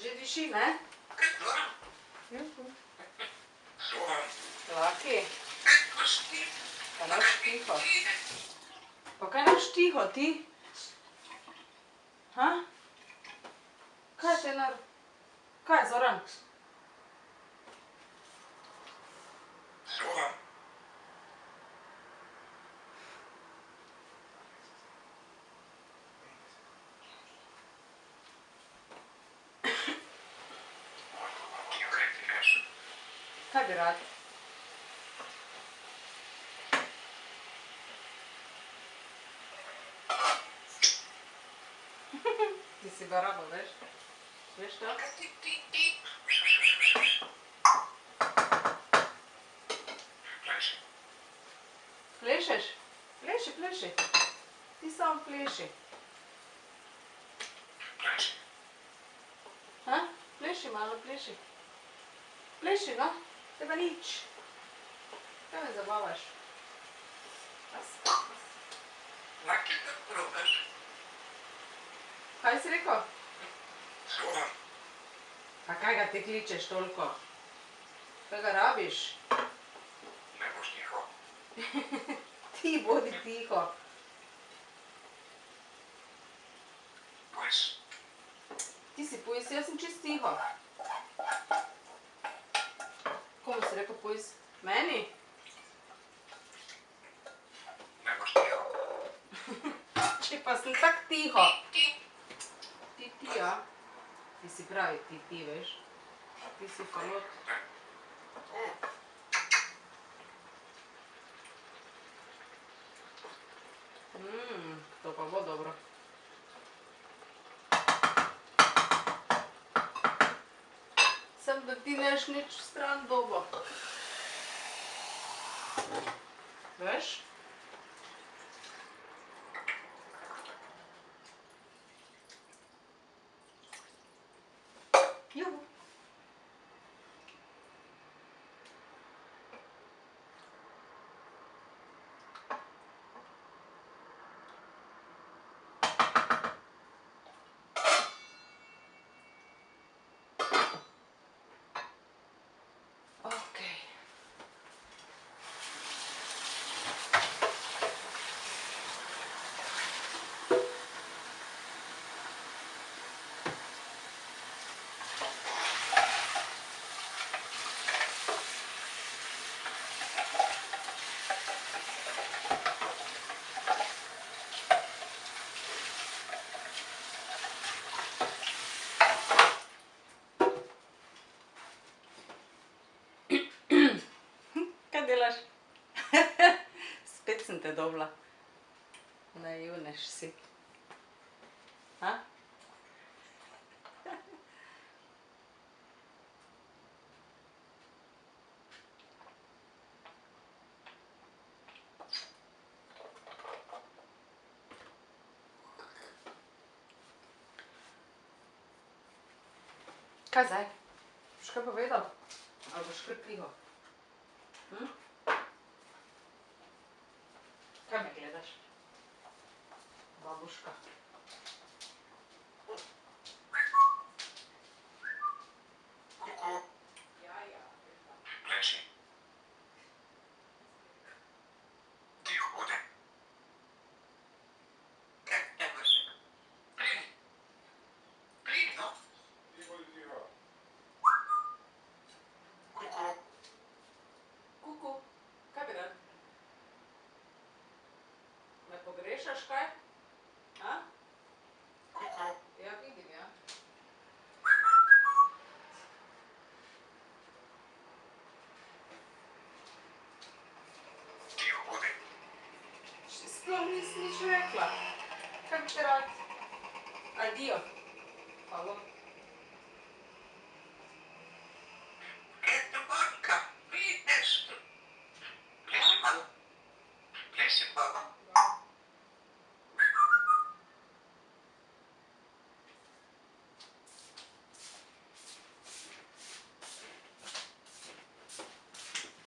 Že diši, ne? Laki. Pa naš tiho. Pa kaj naš tiho, ti? Ha? Kaj te nar... Kaj, Zoran? Kaj bi rad? Ti si baraba, veš? Veš to? Plešeš? Pleši. Ti samo pleši. Ha? Pleši malo, pleši. Pleši, no? Teba nič. Kaj me zabavaš? Kaj si rekel? Pa kaj ga ti kličeš toliko? Kaj ga rabiš? Ti bodi tiho. Ti si pujs, jaz sem čist tiho. Komu si rekel pujs? Meni? Če pa sem tak tiho. Ti, ja. Ti si pravi ti, veš. Ti si falot. To pa bo dobro. Sem da ti neš nič stran dobo. Veš? Juhu. Okej. Kaj delaš? Spet sem te dobila. Naivnež si. A? Kaj zdaj? Boš kaj povedal? Ali boš kar tiho? Kaj me gledaš? Babuška. Ja, ja. Leži. Tiho bodi. Pridi, no. Kuku, kaj bi rad? Me pogrešaš kaj? A? Ja, vidim, ja. Tiho bodi. Še sploh nisi nič rekla. Kaj bi te rad? Adijo. Halo.